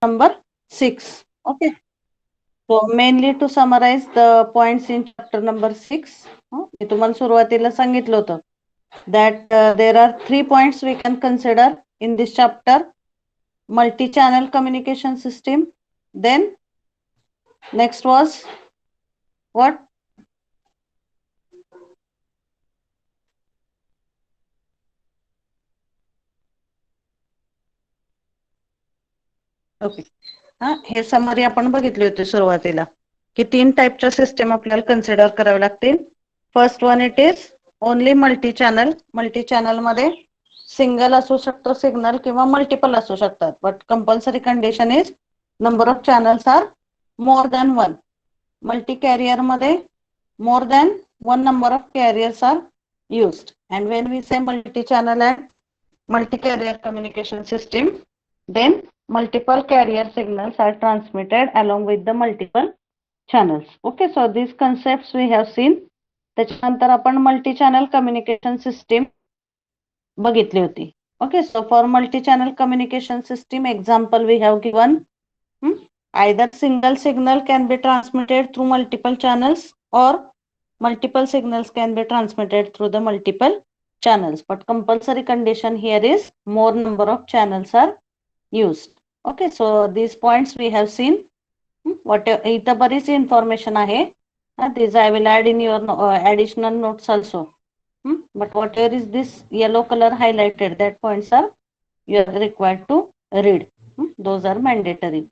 number 6. Okay. So mainly to summarize the points in chapter number 6, मी तुम्हाला सुरुवातीला सांगितलं होतं that there are 3 points we can consider in this chapter: multi-channel communication system, then next was what? Okay. हे summary आपण बघितली होती सुरुवातीला की 3 टाईपच्या सिस्टम आपल्याला कन्सिडर करावे लागतील. First one it is only multi channel. Multi channel मध्ये सिंगल असू शकतो सिग्नल किंवा मल्टिपल असू शकतात, but compulsory condition is number of channels are more than 1. Multi carrier मध्ये more than one number of carriers are used, and when we say multi-channel and multi-carrier communication system, then multiple carrier signals are transmitted along with the multiple channels. Okay, so these concepts we have seen. त्याच्यानंतर आपण multi channel communication system बघितली होती. Okay, so for multi channel communication system example we have given. Either single signal can be transmitted through multiple channels or multiple signals can be transmitted through the multiple channels, but compulsory condition here is more number of channels are used. Okay, so these points we have seen. What इथं बरीच information आहे. These I will add in your additional notes also. But whatever is this yellow color highlighted, that points are you are required to read. Those are mandatory.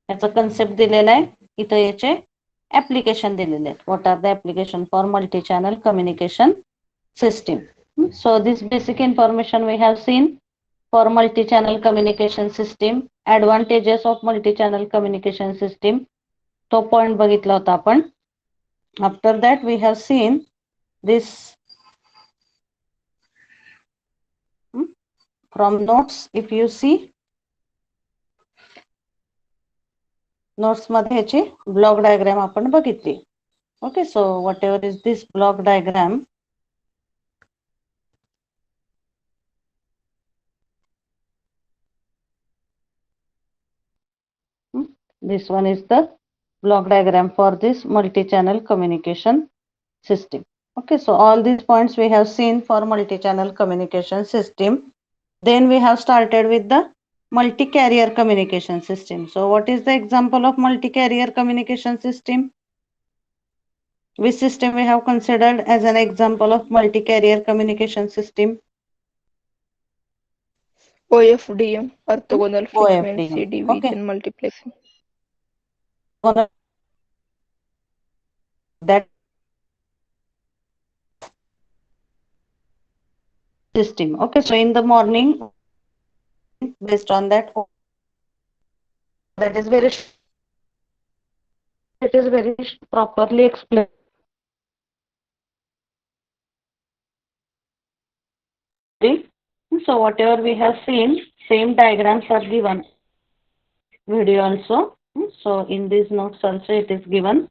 याचा concept दिलेला आहे, इथं याचे application दिलेले आहेत. What are the application for multi channel communication system. So this basic information we have seen for multi channel communication system. Advantages of multi channel communication system तो point बघितला होता आपण. After that we have seen this from notes. If you see notes मध्ये ह्याची block diagram आपण बघितली. Okay, so whatever is this block diagram, this one is the block diagram for this multi-channel communication system. Okay, so all these points we have seen for multi-channel communication system. Then we have started with the multi-carrier communication system. So what is the example of multi-carrier communication system? Which system we have considered as an example of multi-carrier communication system? OFDM, orthogonal frequency OFDM. Okay. division multiplexing. That system. Okay, so in the morning, based on that, that is very properly explained. So whatever we have seen, same diagrams are given. Video also. So in these notes also it is given.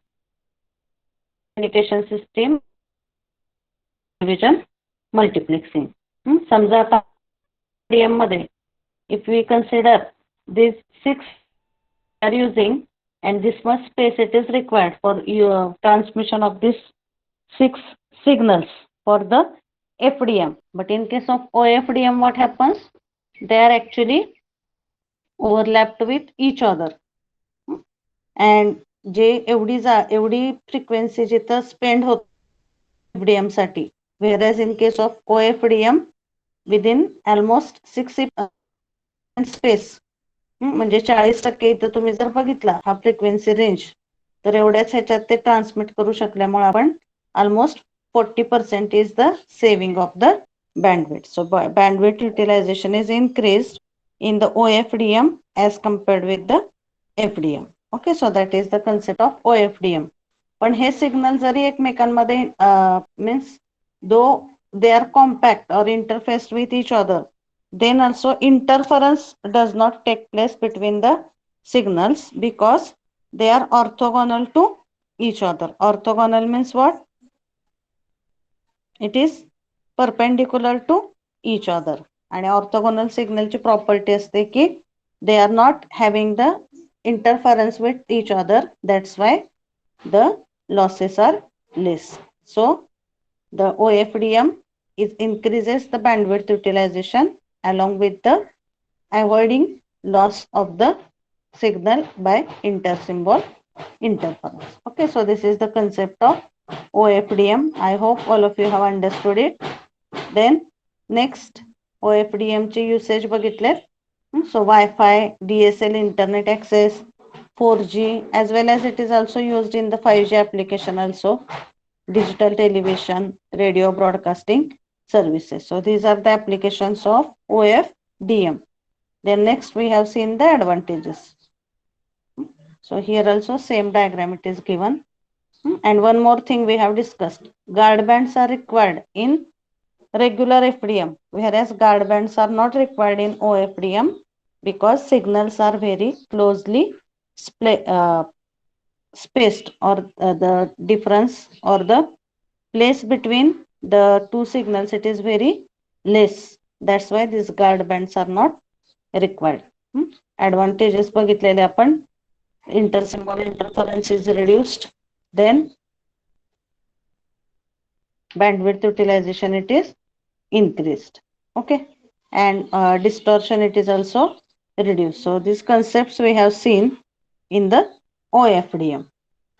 Communication system, division, multiplexing. समजा आता DM मध्ये, if we consider these 6 are using and this much space it is required for your transmission of these 6 signals for the FDM. But in case of OFDM, what happens? They are actually overlapped with each other. And जे एवढी frequency जिथं spend होत FDM साठी, whereas in case of OFDM within almost 6 space, म्हणजे 40% इथं तुम्ही जर बघितला हा फ्रिक्वेन्सी रेंज, तर एवढ्याच ह्याच्यात ते ट्रान्समिट करू शकल्यामुळे आपण almost 40% is the saving of the bandwidth. So bandwidth utilization is increased in the OFDM as compared with the FDM. Okay, so that is the concept of OFDM. पण हे signal जरी एकमेकांमध्ये means though they are compact or interfaced with each other, then also interference does not take place between the signals because they are orthogonal to each other. Orthogonal means what? It is perpendicular to each other. आणि orthogonal सिग्नलची property असते की they are not having the interference with each other. That's why the losses are less. So the OFDM is increases the bandwidth utilization along with the avoiding loss of the signal by intersymbol interference. Okay, so this is the concept of OFDM. I hope all of you have understood it. Then next OFDM चे usage बघितले. So Wi-Fi, DSL, internet access, 4G, as well as it is also used in the 5G application also, digital television, radio broadcasting services. So these are the applications of OFDM. Then next we have seen the advantages. So here also same diagram it is given. And one more thing we have discussed. Guard bands are required in regular FDM, whereas guard bands are not required in OFDM because signals are very closely spaced, or the difference or the place between the two signals, it is very less. That's why these guard bands are not required. Advantages बघितलेले आपण. Intersymbol interference is reduced. Then bandwidth utilization it is increased. Okay, and distortion it is also reduced. So these concepts we have seen in the OFDM.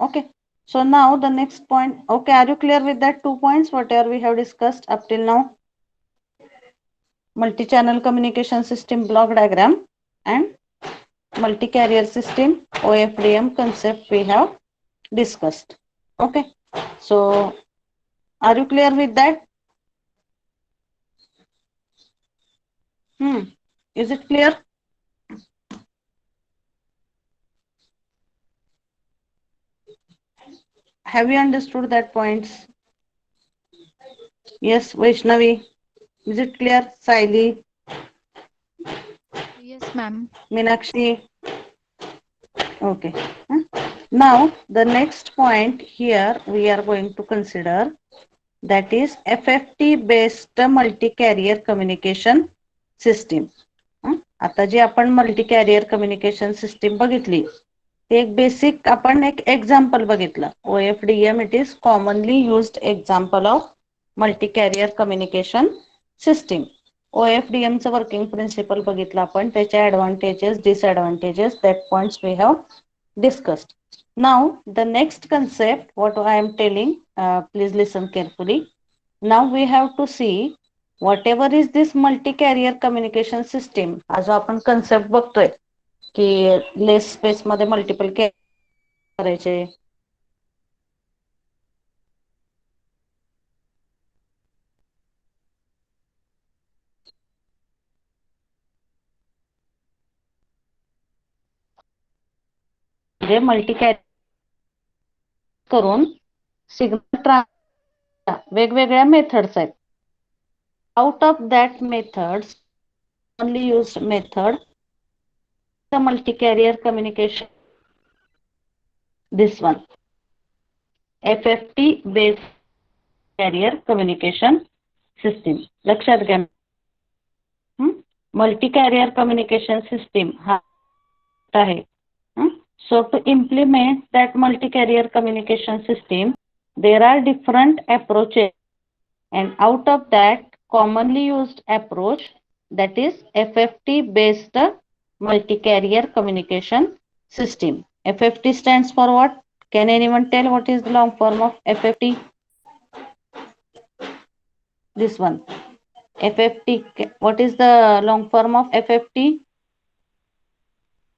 Okay, so now the next point. Okay, are you clear with that 2 points whatever we have discussed up till now? Multi-channel communication system block diagram and multi-carrier system OFDM concept we have discussed. Okay, so are you clear with that? Is it clear? Have you understood that points? Yes, Vaishnavi. Is it clear? Saili, Yes, ma'am. Meenakshi. Okay. Now the next point here we are going to consider, that is FFT based multi-carrier communication system. आता जी आपण multi carrier communication system बघितली, एक basic आपण एक example बघितलं. OFDM it is commonly used example of multi carrier communication system. OFDM चं working principle बघितलं आपण, त्याचे advantages disadvantages that points we have discussed. Now the next concept what I am telling, please listen carefully. Now we have to see whatever is this multi-carrier communication system. हा जो आपण concept बघतोय की less space मध्ये multiple करायचे, म्हणजे multi career करून signal वेगवेगळ्या मेथड्स आहेत. Out of that methods only used method the multi-carrier communication, this one FFT based carrier communication system. लक्षात घ्या, मल्टी कॅरियर कम्युनिकेशन सिस्टीम हा आहे. So to implement that multi-carrier communication system, there are different approaches, and out of that commonly used approach, that is FFT based multi-carrier communication system. FFT stands for what? Can anyone tell what is the long form of FFT? This one, FFT. What is the long form of FFT?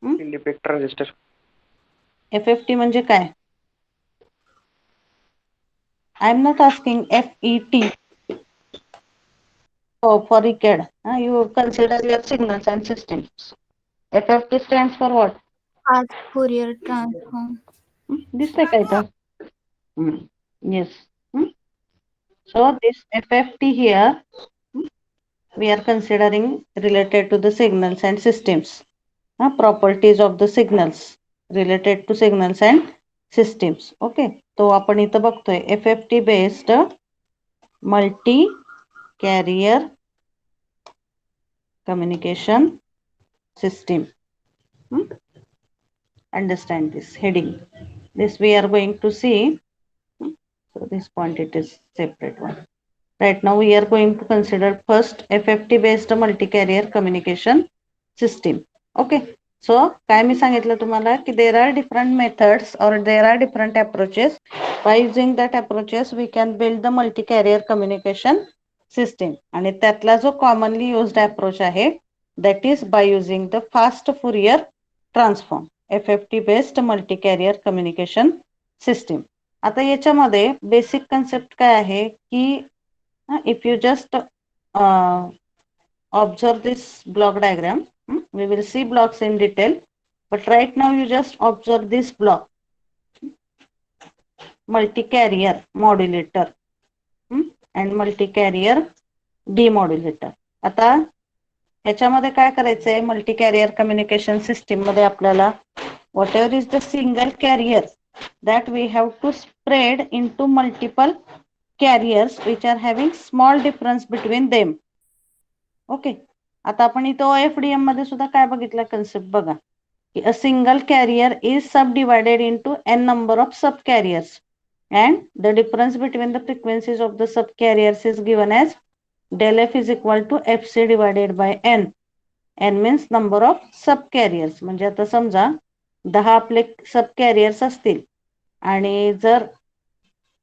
Field effect transistor. FFT म्हणजे काय? I am not asking FET. Oh, for Ricard. You consider your signals and systems. FFT stands for what? Fast Fourier transform. दिसतंय का इथं? Yes. So this FFT here, we are considering related to the signals and systems. Properties of the signals related to signals and systems. Okay. तो आपण इथं बघतोय FFT based multi carrier communication system. Understand this heading. This we are going to see. So this point it is separate one. Right now we are going to consider first FFT based multi-carrier communication system. Okay. So काय मी सांगितलं तुम्हाला की there are different methods or there are different approaches. By using that approaches we can build the multi-carrier communication system. आणि त्यातला जो commonly used approach आहे that is by using the fast Fourier transform. FFT based multi-carrier communication system. आता याच्यामध्ये basic concept काय आहे की if you just observe this block diagram, we will see blocks in detail, but right now you just observe this block, multi-carrier modulator and multi-carrier demodulator. आता ह्याच्यामध्ये काय करायचंय multi-carrier communication system मध्ये आपल्याला whatever is the single carrier that we have to spread into multiple carriers which are having small difference between them. Okay. आता आपण इथं OFDM मध्ये सुद्धा काय बघितलं कन्सेप्ट बघा की a single carrier is subdivided into n number of subcarriers and the difference between the frequencies of the subcarriers is given as del f is equal to fc divided by n. n means number of subcarriers. म्हणजे आता समजा 10 आपले सबकॅरियर्स असतील आणि जर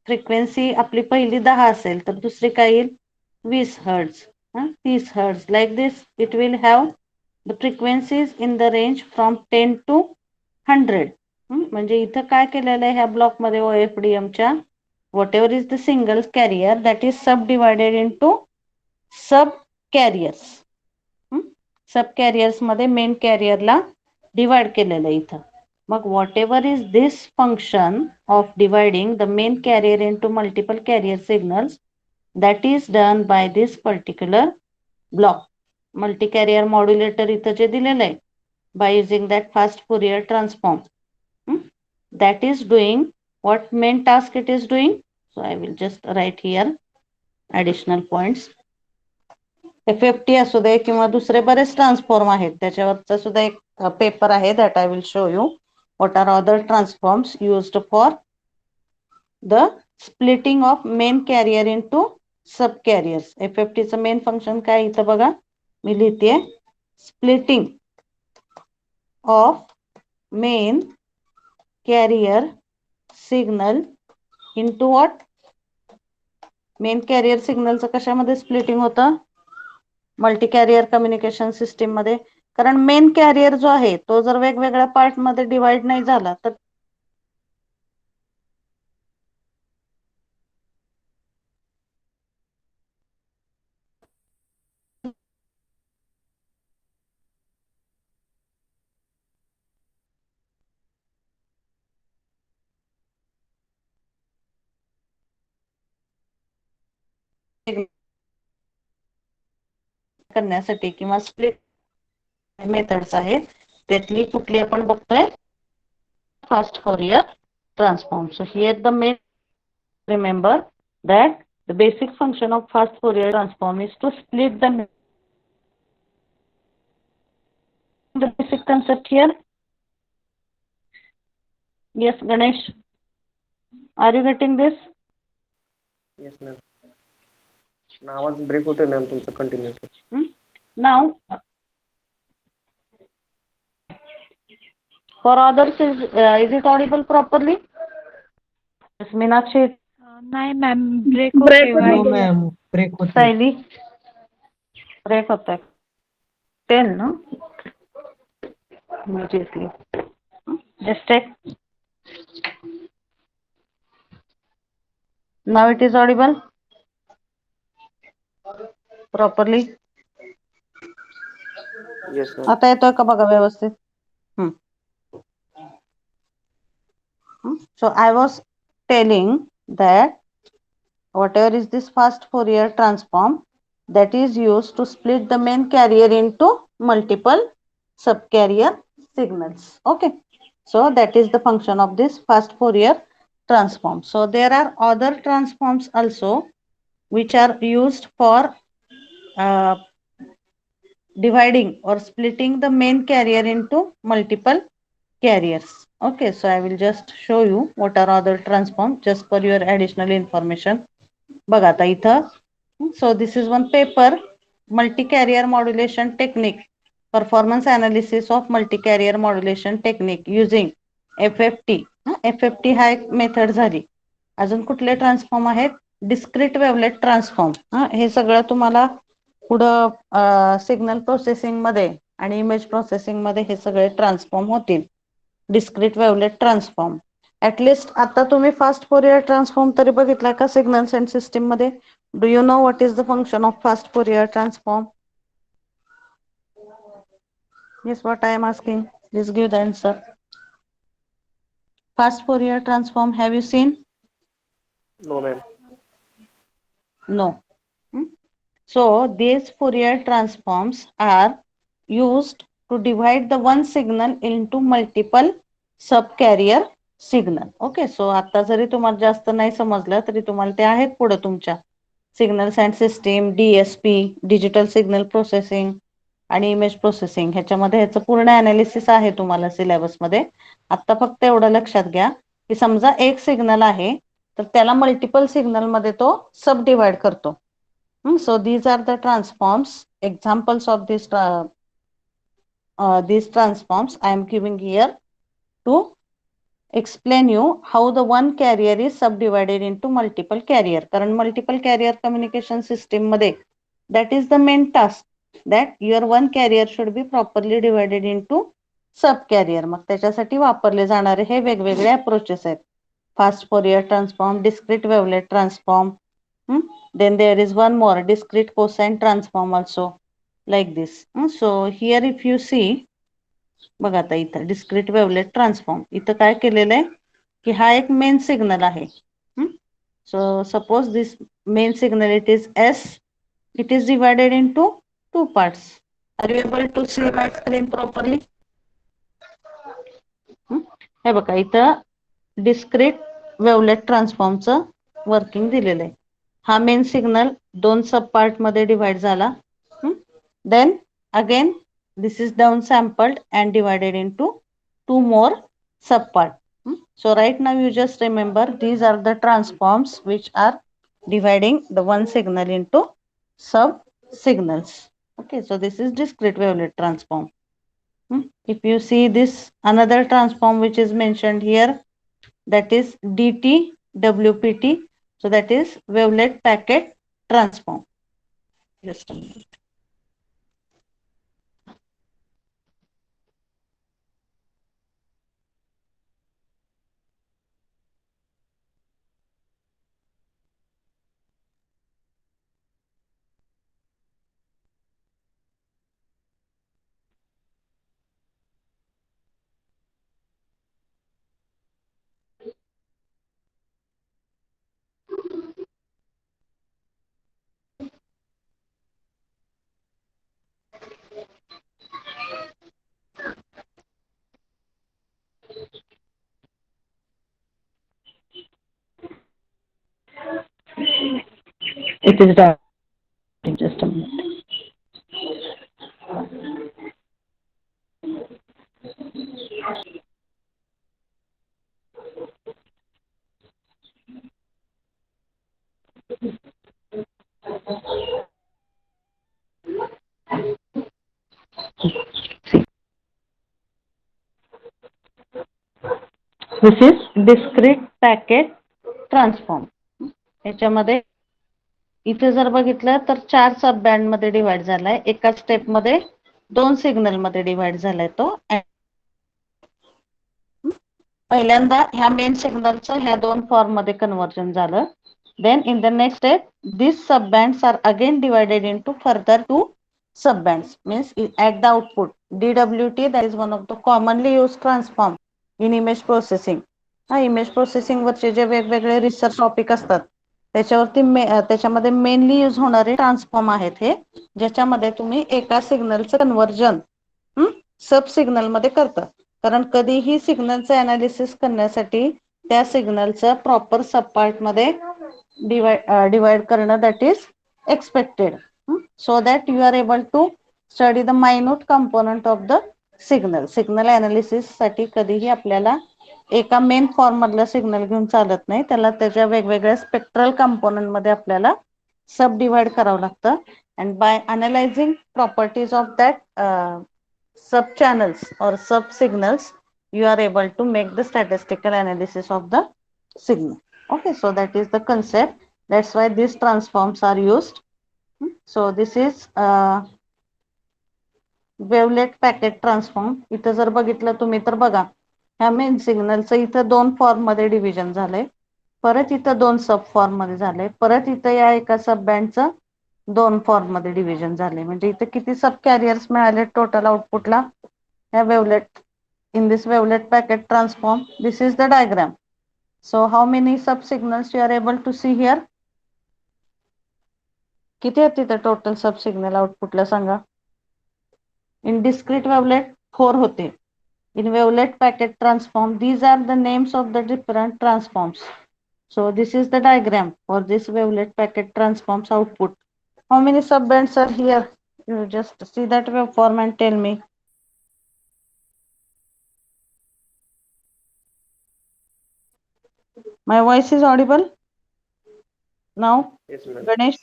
frequency आपली पहिली 10 असेल तर दुसरी काय येईल 20 hertz 30 hertz like this it will have the frequencies in the range from 10 to 100. म्हणजे इथं काय केलेलं आहे ह्या ब्लॉक मध्ये OFDMच्या whatever is the single carrier that is subdivided into सब कॅरियर्स. सब कॅरियर्स मध्ये मेन कॅरियरला डिवाइड केलेलं आहे इथं. मग whatever is this function of dividing the main carrier into multiple carrier signals that is done by this particular block. Multi-carrier modulator इथं जे दिलेलं आहे by using that fast Fourier transform. That is doing what main task it is doing. So I will just write here additional points. FFT असू दे किंवा दुसरे बरेच transform आहेत त्याच्यावरचा सुद्धा एक पेपर आहे that I will show you what are other transforms used for the splitting of main carrier into subcarriers. FFT चं main function काय इथं बघा मी लिहिते splitting of main carrier signal into what? Main carrier सिग्नलचं कशामध्ये splitting होतं multi carrier communication system मध्ये. कारण मेन कॅरियर जो आहे तो जर वेगवेगळ्या पार्ट मध्ये डिवाइड नाही झाला तर करण्यासाठी किंवा स्प्लिट मेथड्स आहेत त्यातली कुठली आपण बघतोय fast Fourier transform. So here the main remember that the basic function of fast Fourier transform is to split the basic concept here. Yes, Ganesh, are you getting this? Yes, ma'am. आवाज break होतोय ma'am तुमचं continue. Now for others is it audible properly? Yes, Meenakshi. नाही ma'am break होते. हो ma'am break होतोय. Sayali break होत आहे 10 ना immediately. Just check. Now it is audible properly. Yes, ma'am. आता येतोय का बघा व्यवस्थित. So I was telling that whatever is this fast Fourier transform that is used to split the main carrier into multiple subcarrier signals. Okay, so that is the function of this fast Fourier transform. So there are other transforms also which are used for dividing or splitting the main carrier into multiple carriers. Okay, so I will just show you what are other transform just for your additional information. बघा आता इथं, so this is one paper, multi-carrier modulation technique, performance analysis of multi-carrier modulation technique using FFT. FFT हा एक method झाली. अजून कुठले transform आहेत? Discrete wavelet transform. हे सगळं तुम्हाला पुढं सिग्नल प्रोसेसिंग मध्ये आणि इमेज प्रोसेसिंग मध्ये हे सगळे ट्रान्सफॉर्म होतील. Discrete wavelet transform. ऍटलिस्ट आता तुम्ही फास्ट फोरियर ट्रान्सफॉर्म तरी बघितला का सिग्नल्स अँड सिस्टीम मध्ये? Do you know what is the function of fast Fourier transform? Yes, what I am asking, please give the answer. Fast Fourier transform, have you seen? No, ma'am. No. So these Fourier transforms are used to divide the one signal into multiple subcarrier signal. Okay, so आता जरी तुम्हाला जास्त नाही समजलं तरी तुम्हाला ते आहेत पुढे तुमच्या signals and system, DSP, digital signal processing आणि इमेज प्रोसेसिंग, ह्याच्यामध्ये ह्याचं पूर्ण अनालिसिस आहे तुम्हाला सिलेबस मध्ये. आता फक्त एवढं लक्षात घ्या की समजा एक सिग्नल आहे तर त्याला मल्टिपल सिग्नल मध्ये तो सब डिवाइड करतो. So these are the transforms, examples of these transforms I am giving here to explain you how the one carrier is subdivided into multiple carrier. कारण multiple carrier communication system मध्ये that is the main task, that your one carrier should be properly divided into subcarrier. मग त्याच्यासाठी वापरले जाणारे हे वेगवेगळे approaches आहेत. Fast Fourier transform, discrete wavelet transform, then there is one more, discrete cosine transform also, like this. So here if you see, बघा आता इथं discrete wavelet transform इथं काय केलेलं आहे की हा एक मेन सिग्नल आहे. So suppose this main signal it is S, it is divided into two parts. Are you able to see my screen properly? हे बघा इथं डिस्क्रीट वेव्हलेट ट्रान्सफॉर्मचं वर्किंग दिलेलं आहे. हा मेन सिग्नल दोन सब पार्ट मध्ये डिवाइड झाला. Then again this is down sampled and divided into two more sub part. So right now you just remember these are the transforms which are dividing the one signal into sub signals. Okay, so this is discrete wavelet transform. If you see this another transform which is mentioned here, that is DT-WPT. So that is wavelet packet transform. Just a minute. It is done. Just a minute. This is discrete packet transform. याच्यामध्ये इथे जर बघितलं तर 4 सब band मध्ये divide झालाय. एका step मध्ये 2 सिग्नल मध्ये डिवाइड झालाय तो. पहिल्यांदा ह्या मेन सिग्नलचं ह्या 2 फॉर्म मध्ये कन्वर्जन झालं. Then in the next step these sub bands are again divided into further 2 sub bands. Means at the output DWT, that is one of the commonly used transform in image processing. Image processing वरचे जे वेगवेगळे research topic असतात त्याच्यावरती त्याच्यामध्ये mainly use होणारे transform आहेत हे, ज्याच्यामध्ये तुम्ही एका सिग्नलचं कन्वर्जन सब सिग्नल मध्ये करता. कारण कधीही सिग्नलचं अनालिसिस करण्यासाठी त्या सिग्नलचं प्रॉपर सब पार्ट मध्ये डिवाइड करणं that is expected, so that you are able to study the minute component of the signal. Signal analysis साठी कधीही आपल्याला एका मेन फॉर्म मधला सिग्नल घेऊन चालत नाही, त्याला त्याच्या वेगवेगळ्या स्पेक्ट्रल कंपोनंट मध्ये आपल्याला सब डिवाइड करावं लागतं. And by analysing properties of that sub channels और sub signals you are able to make the statistical analysis of the signal. Okay, so that is the concept. That's why these transforms are used. So this is wavelet packet transform. इथं जर बघितलं तुम्ही तर बघा, ह्या main सिग्नलचं इथं दोन form मध्ये डिव्हिजन झालंय, परत इथं दोन सब फॉर्म मध्ये झालंय, परत इथं या एका सब बँडचं दोन फॉर्म मध्ये डिव्हिजन झाले. म्हणजे इथं किती सब कॅरियर्स मिळाले टोटल आउटपुटला ह्या wavelet. In this wavelet packet transform, this is the diagram. So how many sub signals you are able to see here? किती आहेत तिथे टोटल सब सिग्नल आउटपुटला सांगा. In discrete wavelet 4 होते. In wavelet packet transform, these are the names of the different transforms. So this is the diagram for this wavelet packet transforms output. How many sub bands are here? You just see that waveform and tell me. My voice is audible now? Yes, ma'am. Ganesh,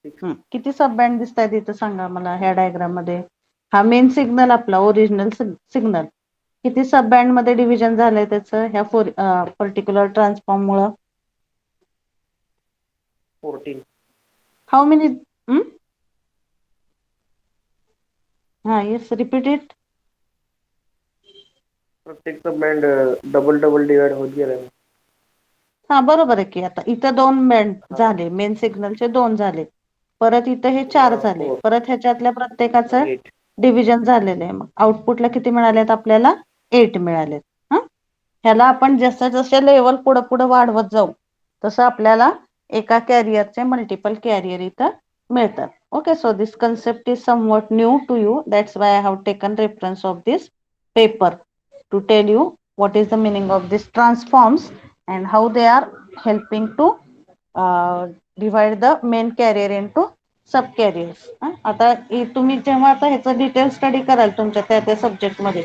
6. किती सब band दिसत आहेत इथं सांगा मला ह्या diagram मध्ये. हा main signal आपला ओरिजिनल सिग्नल किती सब बँड मध्ये डिव्हिजन झालंय त्याचं ह्या particular transform Mule. 14. How many? हा, येस, रिपीट इट. प्रत्येक सब बँड डबल डबल डिवाइड होत गेलाय. हा, बरोबर आहे की. आता इथं दोन बँड झाले, मेन सिग्नलचे दोन झाले, परत इथं हे 4 झाले, परत ह्याच्यातल्या प्रत्येकाचं 8. डिव्हिजन झालेलं आहे. मग आउटपुटला किती मिळालेत आपल्याला? 8 मिळालेत. ह्याला आपण जसं जसे लेवल पुढे पुढे वाढवत जाऊ तसं आपल्याला एका कॅरियरचे मल्टिपल कॅरियर इथं मिळतात. Okay, so this concept is somewhat new to you. That's why I have taken reference of this paper to tell you what is the meaning of these transforms and how they are helping to divide the main carrier into sub carriers. आता तुम्ही जेव्हा आता ह्याचं detail study कराल तुमच्या त्या subject मध्ये,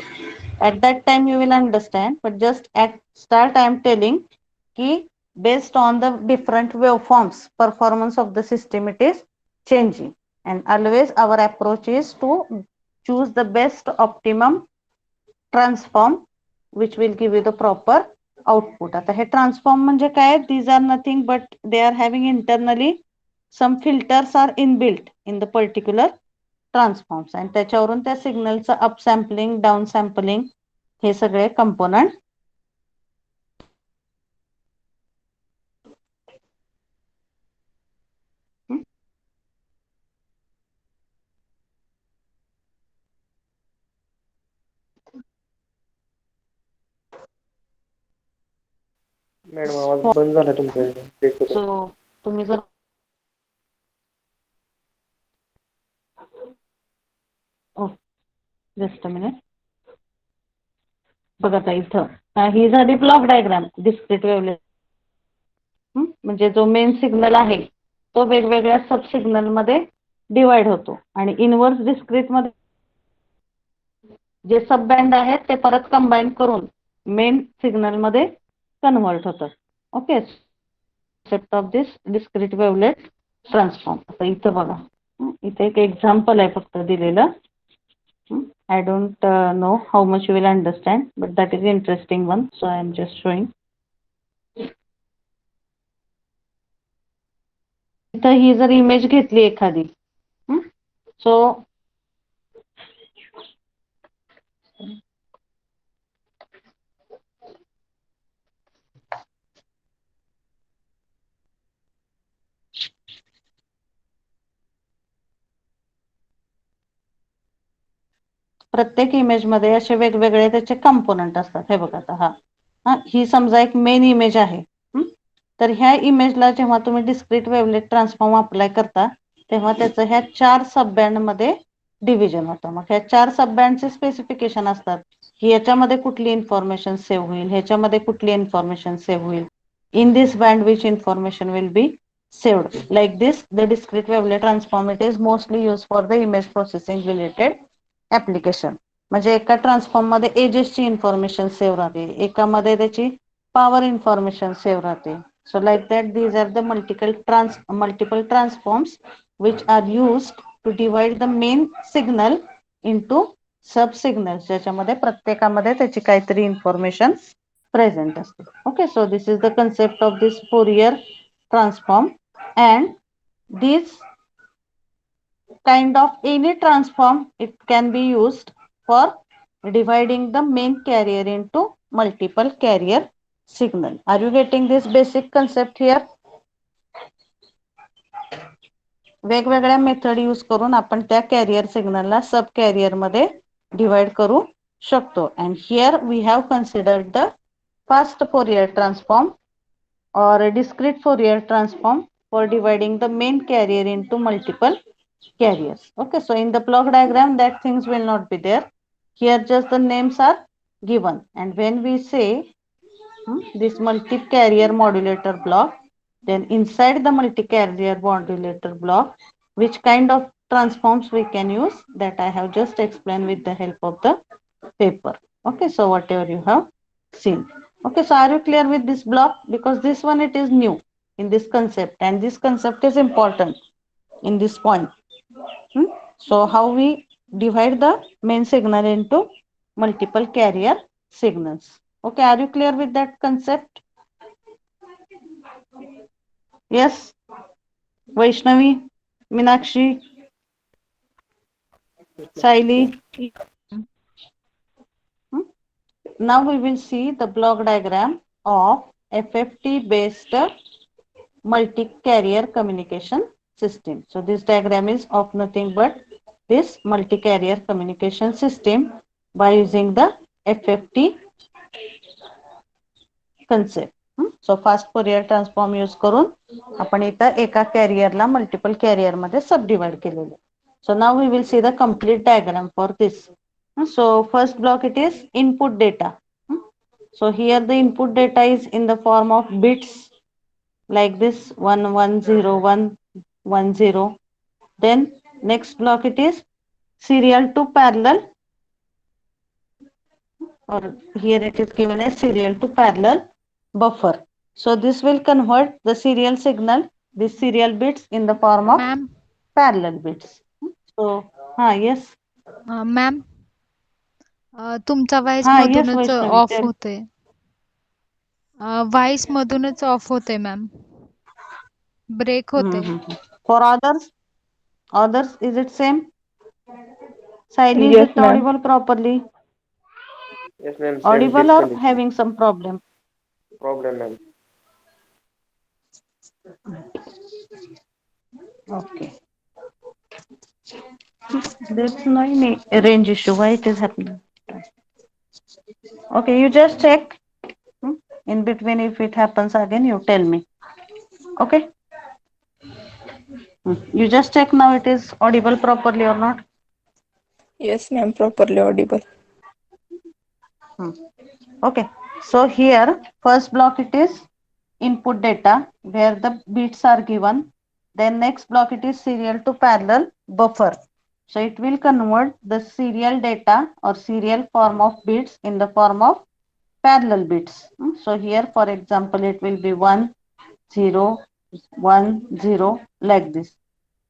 at that time you will understand, but just at start I am telling की based on the different waveforms performance of the system it is changing, and always our approach is to choose the best optimum transform which will give you the proper output. आता हे transform म्हणजे काय? these are nothing but they are having internally some filters are inbuilt in the particular transforms, आणि त्याच्यावरून त्या सिग्नलचं up sampling, down sampling हे सगळे component madam आवाज बंद झाला तुमचा. सो तुम्ही जर जस्ट अ मिनिट बघा आता इथं ही झाली ब्लॉक डायग्राम डिस्क्रीट वेव्हलेट. म्हणजे जो मेन सिग्नल आहे तो वेगवेगळ्या सब सिग्नल मध्ये डिवाइड होतो, आणि इनव्हर्स डिस्क्रीट मध्ये जे सब बँड आहेत ते परत कंबाईन करून मेन सिग्नल मध्ये कन्व्हर्ट होतात. Okay, concept of this discrete wavelet transform. आता इथं बघा, इथे एक एक्झाम्पल आहे फक्त दिलेलं. I don't know how much you will understand, but that is interesting one, so I am just showing. इथं ही जर इमेज घेतली एखादी, सो प्रत्येक इमेज मध्ये असे वेगवेगळे त्याचे कंपोनंट असतात. हे बघा आता ही समजा एक मेन इमेज आहे. तर ह्या इमेजला जेव्हा तुम्ही डिस्क्रीट वेव्हलेट ट्रान्सफॉर्म अप्लाय करता तेव्हा त्याचं ह्या 4 सब बँड मध्ये डिव्हिजन होतं. मग ह्या 4 सब बँडचे स्पेसिफिकेशन असतात की याच्यामध्ये कुठली इन्फॉर्मेशन सेव्ह होईल, ह्याच्यामध्ये कुठली इन्फॉर्मेशन सेव्ह होईल, in this band which information will be saved. Like this, the discrete wavelet transform it is mostly used for the image processing related application. म्हणजे एका ट्रान्सफॉर्म मध्ये एजेस ची इन्फॉर्मेशन सेव्ह राहते, एकामध्ये त्याची पॉवर इन्फॉर्मेशन सेव्ह राहते. So like that, these are the multiple transforms which are used to divide the main signal into सब signals, ज्याच्यामध्ये प्रत्येकामध्ये त्याची काहीतरी इन्फॉर्मेशन प्रेझेंट असते. Okay, so this is the concept of this Fourier transform, and this kind of any transform, it can be used for dividing the main carrier into multiple carrier signal. Are you getting this basic concept here? वेगवेगळ्या method use करून आपण त्या career सिग्नलला सब career मध्ये divide करू शकतो. And here we have considered the fast Fourier transform or a discrete Fourier transform for dividing the main carrier into multiple carriers. Okay, so in the block diagram that things will not be there. Here just the names are given, and when we say this multi-carrier modulator block, then inside the multi-carrier modulator block, which kind of transforms we can use, that I have just explained with the help of the paper. Okay, so whatever you have seen. Okay, so are you clear with this block? Because this one, it is new in this concept, and this concept is important in this point. So how we divide the main signal into multiple carrier signals. Okay, are you clear with that concept? Yes, Vaishnavi, Minakshi, Saili. Now we will see the block diagram of FFT based multi-carrier communication system. So this diagram is of nothing but this multi-carrier communication system by using the FFT concept. So fast Fourier transform use करून आपण इथं एका कॅरियरला multiple career मध्ये सबडिवाइड केलेले. So now we will see the complete diagram for this. So first block, it is input data. So here the input data is in the form of bits like this 110110. Then next block, it is serial to parallel, or here it is given as serial to parallel buffer. So this will convert the serial signal, this serial bits, in the form of ma'am parallel bits. So yes. Ma'am तुमचा voice Yes, मधूनच Vaishnavi, of tell. होतोय. Voice मधूनच of होते ma'am, break होते. For others, is it same? Saili, is Yes, it ma'am. audible properly? Yes, ma'am. Same Audible or disconnection. having some problem? Problem, ma'am. Okay. There's no any range issue. Why it is happening? Okay, you just check. In between, if it happens again, you tell me. Okay. You just check now it is audible properly or not. Yes, ma'am. Properly audible. Okay. So here first block, it is input data where the bits are given. Then next block, it is serial to parallel buffer. So it will convert the serial data or serial form of bits in the form of parallel bits. So here, for example, it will be 1 0 1 0 like this.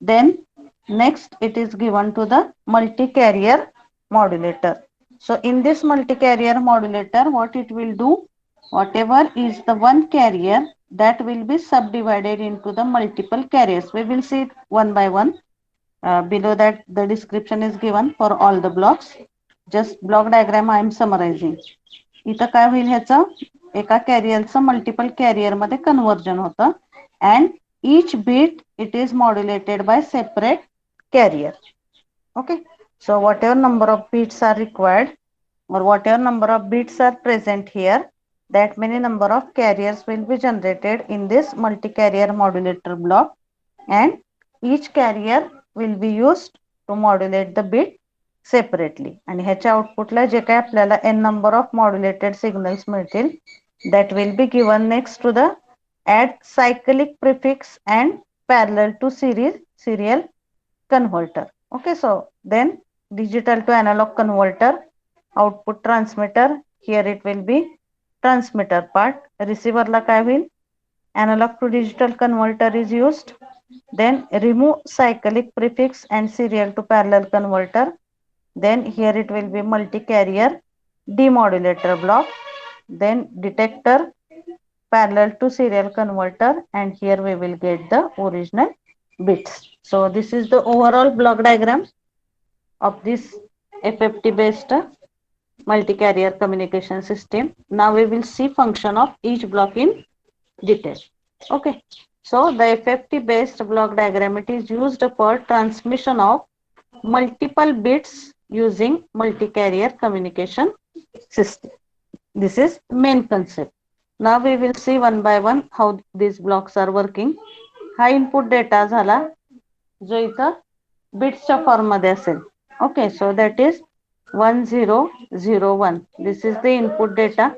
Then next it is given to the multi-carrier modulator. So in this multi-carrier modulator, what it will do, whatever is the one carrier, that will be subdivided into the multiple carriers. We will see it one by one. Below that the description is given for all the blocks. Just block diagram I am summarizing. इथं काय होईल, ह्याचं एका कॅरियरचं multiple career मध्ये conversion होतं, and each bit it is modulated by separate carrier. Okay, so whatever number of bits are required or whatever number of bits are present here, that many number of carriers will be generated in this multi-carrier modulator block, and each carrier will be used to modulate the bit separately. आणि ह्याच्या आउटपुटला जे काय आपल्याला n number of modulated signals मिळतील, that will be given next to the add cyclic prefix and parallel to serial converter. Okay, so then digital to analog converter, output transmitter, here it will be transmitter part. Receiver ला काय होईल? Analog to digital converter is used. Then remove cyclic prefix and serial to parallel converter. Then here it will be multi-carrier demodulator block. Then detector parallel to serial converter, and here we will get the original bits. So this is the overall block diagram of this FFT based multi-carrier communication system. Now we will see function of each block in detail. Okay, so the FFT based block diagram, it is used for transmission of multiple bits using multi-carrier communication system. This is main concept. Now we will see one by one how these blocks are working. हा input data झाला जो इथं बिट्सच्या form मध्ये असेल. Okay, so that is 1001. This is the input data.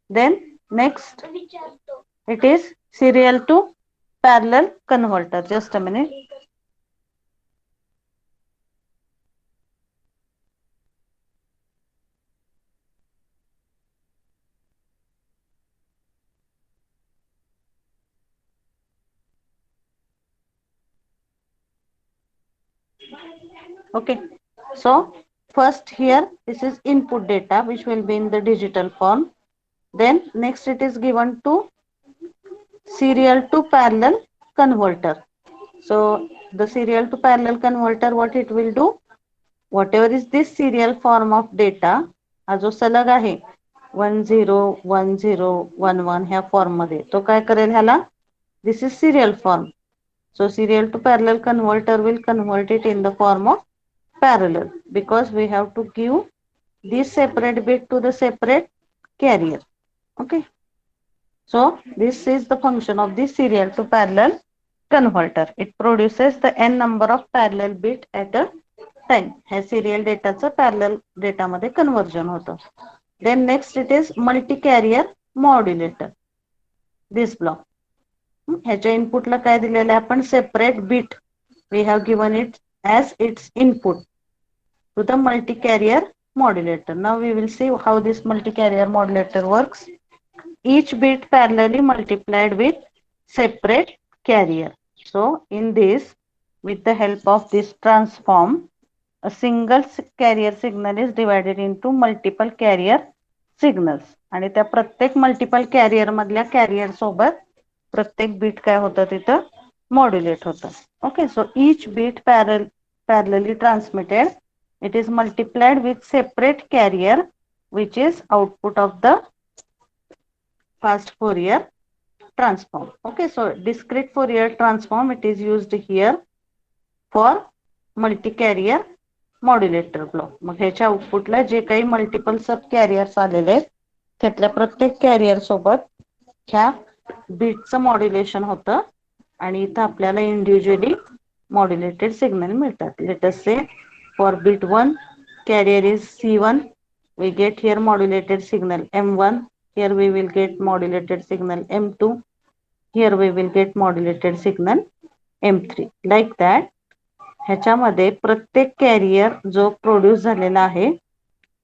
Then next it is serial to parallel converter. Just a minute. Okay, so first here this is input data which will be in the digital form. Then next it is given to serial to parallel converter. So the serial to parallel converter, what it will do, whatever is this serial form of data, हा जो सलग आहे 101011 ह्या form मध्ये, तो काय करेल ह्याला, this is serial form. So serial to parallel converter will convert it in the form of parallel, because we have to give this separate bit to the separate carrier. Okay, so this is the function of the serial to parallel converter. It produces the n number of parallel bit at a time. ह्या serial data चं parallel data मध्ये conversion होतं. Then next it is multi carrier modulator. This block. ह्याच्या इनपुटला काय दिलेलं आहे आपण, separate bit we have given it as its input to the multi carrier modulator. Now we will see how this multi carrier modulator works. Each bit parallelly multiplied with separate carrier. So in this, with the help of this transform, a single carrier signal is divided into multiple carrier signals. आणि त्या प्रत्येक multiple carrier मधल्या carrier सोबत प्रत्येक bit काय होतं तिथं modulate होतं. Okay, so each bit parallelly transmitted, it is multiplied with separate carrier which is output of the fast Fourier transform. Okay, so discrete Fourier transform, it is used here for multi-carrier modulator block. मग ह्याच्या आउटपुटला जे काही multiple सब carriers आलेले आहेत त्यातल्या प्रत्येक career सोबत ह्या बीटचं modulation होतं आणि इथं आपल्याला इंडिव्हिज्युअली मॉड्युलेटेड सिग्नल मिळतात. लेट अस से for beat 1 carrier is C1, we get here modulated signal M1. Here we will get modulated signal M2. Here we will get modulated signal M3. Like that, ह्याच्यामध्ये प्रत्येक career जो produce झालेला आहे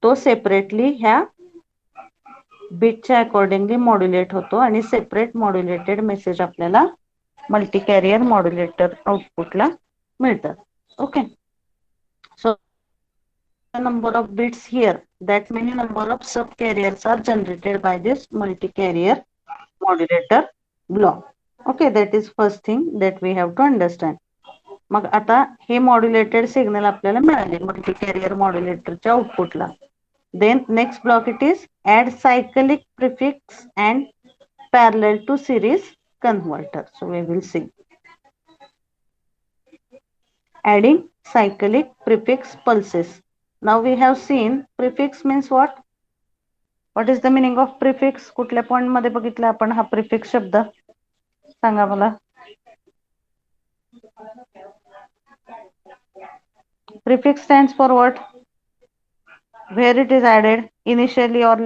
तो separately ह्या बीटच्या accordingly modulate होतो आणि separate modulated message आपल्याला मल्टी कॅरियर मॉड्युलेटर आउटपुटला मिळतात. Okay, so number of bits here, that many number of sub carriers are generated by this multi carrier modulator block. Okay, that is first thing that we have to understand. मग आता हे modulated signal आपल्याला मिळाले multi carrier मॉड्युलेटरच्या आउटपुटला. Then next block it is add cyclic prefix and parallel to series converter. So we will see adding cyclic prefix pulses. Now we have seen prefix means what? What is the meaning of prefix? कुठल्या point मध्ये बघितलं आपण हा prefix शब्द, सांगा मला. Prefix stands for what? Where it is added, initially or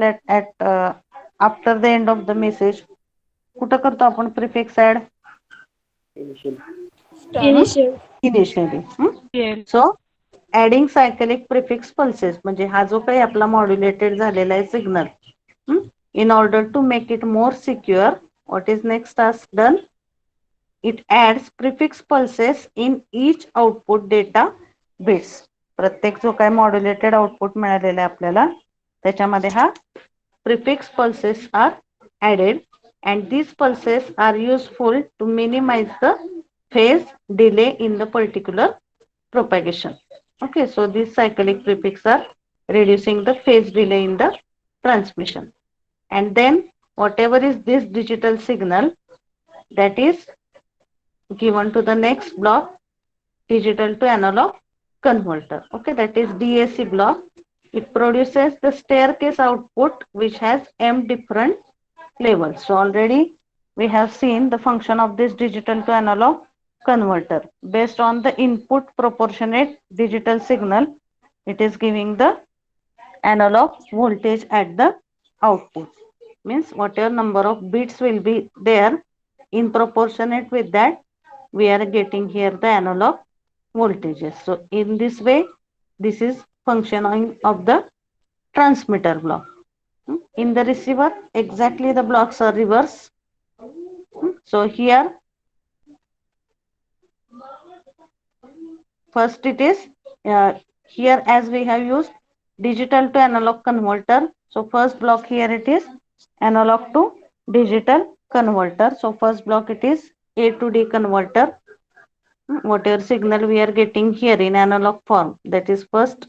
after the end of the message. कुठं करतो आपण prefix add? Initial. Initial. Initially. So adding cyclic prefix pulses म्हणजे हा जो काही आपला मॉड्युलेटेड झालेला आहे signal, in order to make it more secure, what is next task done? It adds prefix pulses in each output data bits. प्रत्येक जो काही मॉड्युलेटेड आउटपुट मिळालेला आहे आपल्याला त्याच्यामध्ये हा prefix pulses are added and these pulses are useful to minimize the phase delay in the particular propagation. Okay, so these cyclic prefix are reducing the phase delay in the transmission. And then whatever is this digital signal, that is given to the next block, digital to analog converter. Okay, that is DAC block. It produces the staircase output which has m different levels. So already we have seen the function of this digital to analog converter. Based on the input proportionate digital signal, it is giving the analog voltage at the output. Means whatever number of bits will be there, in proportionate with that we are getting here the analog voltages. So in this way, this is functioning of the transmitter block. In the receiver, exactly the blocks are reverse. So here first it is here as we have used digital to analog converter. So first block here it is analog to digital converter. So first block it is A to D converter. Whatever signal we are getting here in analog form, that is first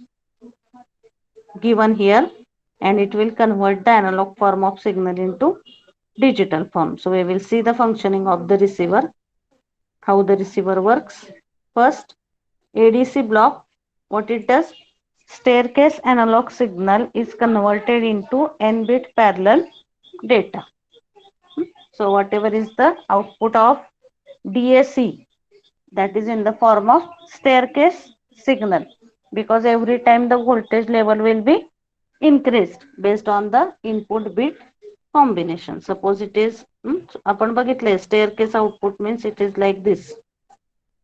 given here and it will convert the analog form of signal into digital form. So we will see the functioning of the receiver, how the receiver works. First, ADC block, what it does? Staircase analog signal is converted into n-bit parallel data. So whatever is the output of DAC, that is in the form of staircase signal, because every time the voltage level will be increased based on the input bit combination. Suppose it is आपण बघितले staircase output means it is like this.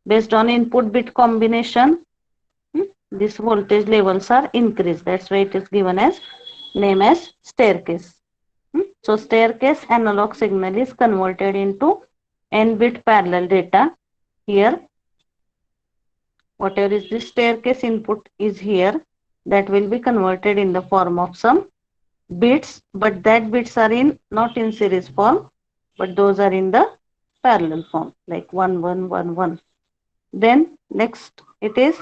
Based on input bit combination, this voltage levels are increased. That's why it is given as name as staircase. So staircase analog signal is converted into n-bit parallel data. Here whatever is this staircase input is here, that will be converted in the form of some bits, but that bits are in not in series form, but those are in the parallel form, like 1 1 1 1. Then next it is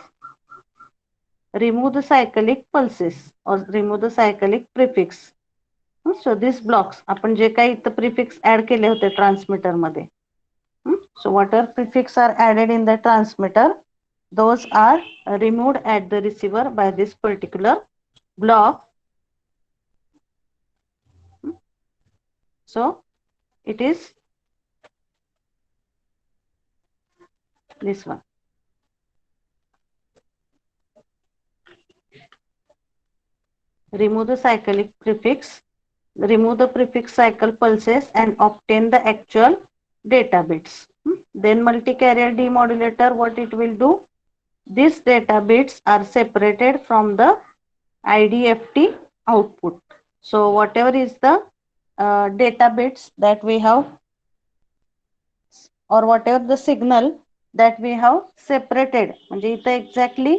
remove the cyclic pulses or remove the cyclic prefix. So these blocks आपण जे काही इथं prefix add केले होते transmitter मध्ये, so whatever prefix are added in the transmitter, those are removed at the receiver by this particular block. So it is this one. Remove the cyclic prefix, remove the prefix cycle pulses and obtain the actual data bits. Then multi-carrier demodulator, what it will do? These data bits are separated from the IDFT output. So whatever is the data bits that we have, or whatever the signal that we have separated, म्हणजे इथं exactly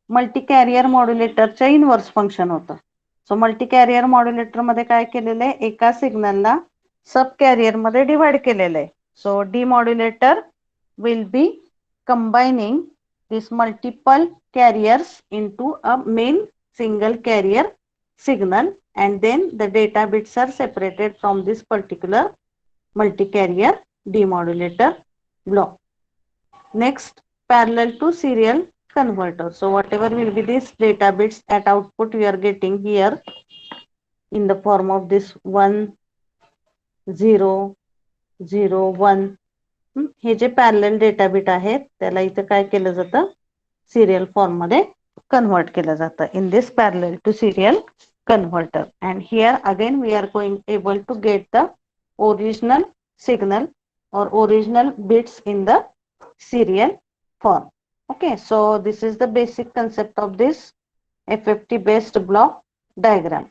multi-carrier modulator च्या inverse function होतं. So multi-carrier modulator मध्ये काय केलेलं आहे, एका सिग्नलला सब कॅरियर मध्ये डिवाइड केलेलं आहे. So demodulator will be combining these multiple carriers into a main single carrier signal, and then the data bits are separated from this particular multi-carrier demodulator block. Next, parallel to serial converter. So whatever will be this data bits at output, we are getting here in the form of this 1 0 0 1. Hey J parallel data bit आहेत त्याला इथं काय केलं जातं, serial form मध्ये convert केलं जातं in this parallel to serial converter. And here again we are going able to get the original signal or original bits in the serial form. Okay, so this is the basic concept of this FFT based block diagram.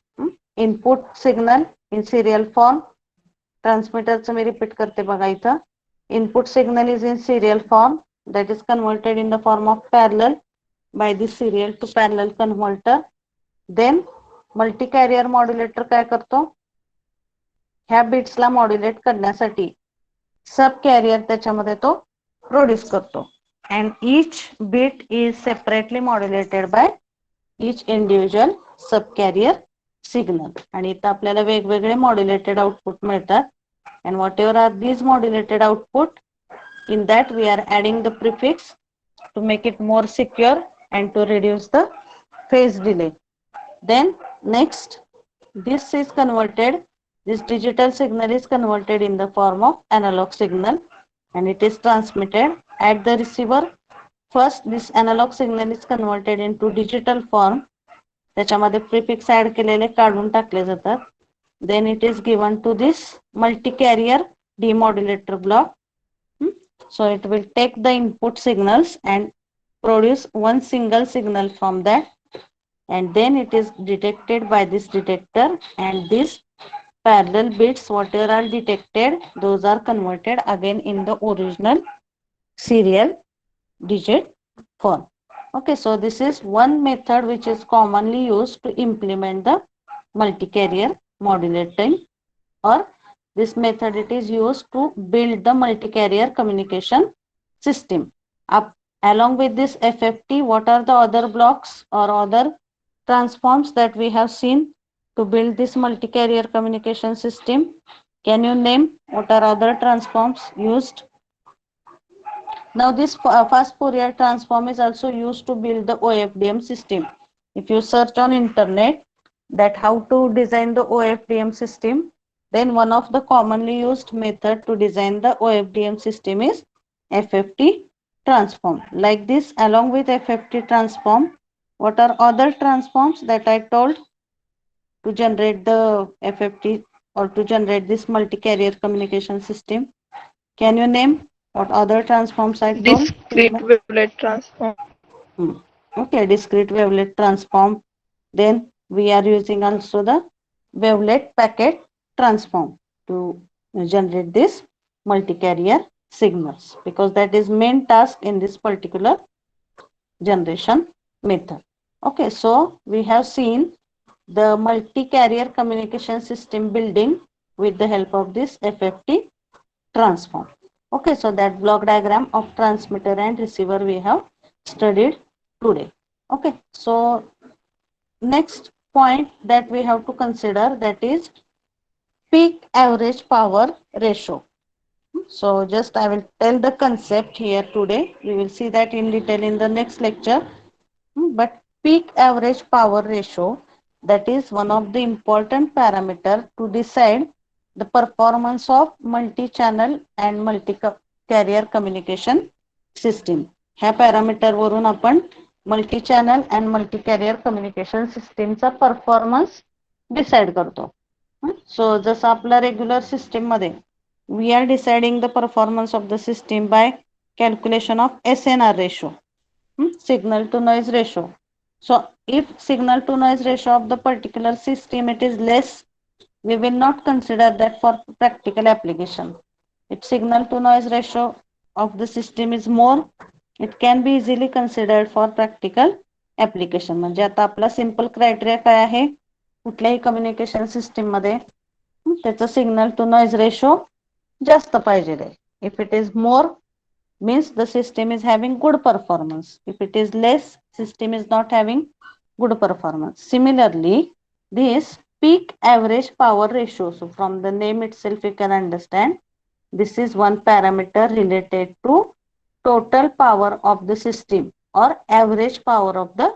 Input signal in serial form. Transmitterचं मी repeat करते बघा इथं. Input signal is in serial form, that is converted in the form of parallel by the serial to parallel converter. Then multi-carrier modulator काय करतो? ह्या बिट्सला modulate करण्यासाठी सब कॅरियर त्याच्यामध्ये तो प्रोड्यूस करतो. And each bit is separately modulated by each individual subcarrier signal. आणि इथं आपल्याला वेगवेगळे मॉड्युलेटेड आउटपुट मिळतात. And whatever are these modulated output, in that we are adding the prefix to make it more secure and to reduce the phase delay. Then next, this is converted, this digital signal is converted in the form of analog signal and it is transmitted at the receiver. First, this analog signal is converted into digital form. त्याच्यामध्ये prefix add केलेले काढून टाकले जातात. Then it is given to this multi-carrier demodulator block. So it will take the input signals and produce one single signal from that, and then it is detected by this detector, and these parallel bits whatever are detected, those are converted again in the original serial digit form. Okay, so this is one method which is commonly used to implement the multi-carrier modulating, or this method it is used to build the multi-carrier communication system. Along with this FFT, what are the other blocks or other transforms that we have seen to build this multi-carrier communication system? Can you name what are other transforms used? Now this fast Fourier transform is also used to build the OFDM system. If you search on internet that how to design the OFDM system, then one of the commonly used method to design the OFDM system is FFT transform. Like this, along with FFT transform, what are other transforms that I told to generate the FFT or to generate this multi-carrier communication system? Can you name what other transforms I told? Discrete wavelet transform. Okay, discrete wavelet transform. Then we are using also the wavelet packet transform to generate this multi-carrier signals, because that is main task in this particular generation method. Okay, so we have seen the multi-carrier communication system building with the help of this FFT transform. Okay, so that block diagram of transmitter and receiver we have studied today. Okay, so next point that we have to consider, that is peak average power ratio. So just I will tell the concept here today. We will see that in detail in the next lecture. But peak average power ratio, that is one of the important parameter to decide the performance of multi-channel and multi-carrier communication system. ह्या parameter वरून आपण multi channel and multi carrier communication सिस्टीमचा performance decide करतो. सो जसं आपल्या regular system मध्ये we are deciding the performance of the system by calculation of SNR ratio, signal to noise ratio. So if signal to noise ratio of the particular system it is less, we will not consider that for practical application. If signal to noise ratio of the system is more, it can be easily considered for practical application. म्हणजे आता आपला simple criteria काय आहे, कुठल्याही communication system मध्ये त्याचा signal to noise ratio जास्त पाहिजे. If it is more means the system is having good performance. If it is less, system is not having good performance. Similarly, this peak average power ratio, so from the name itself you can understand this is one parameter related to total power of the system or average power of the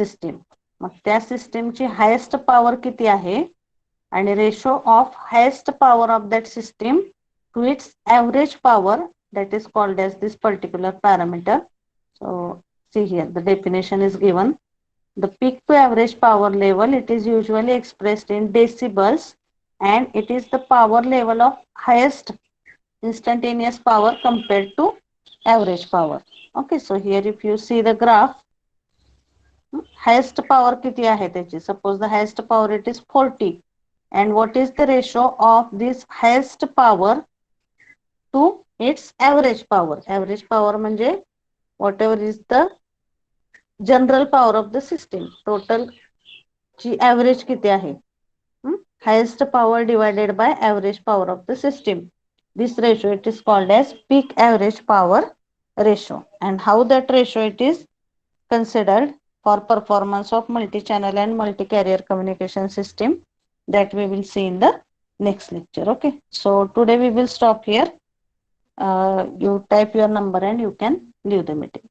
system. मग त्या सिस्टमची highest power किती आहे आणि ratio of highest power of that system to its average power, that is called as this particular parameter. So see here the definition is given. The peak to average power level, it is usually expressed in decibels and it is the power level of highest instantaneous power compared to average power. Okay, so here if you see the graph, highest power किती आहे त्याची? Suppose the highest power it is 40, and what is the ratio of this highest power to its average power? Average power म्हणजे whatever is the general power of the system, total ची average किती आहे? Highest power divided by average power of the system. This ratio it is called as peak average power ratio. And how that ratio it is considered for performance of multi-channel and multi-carrier communication system, that we will see in the next lecture. Okay, so today we will stop here. You type your number and you can leave the meeting.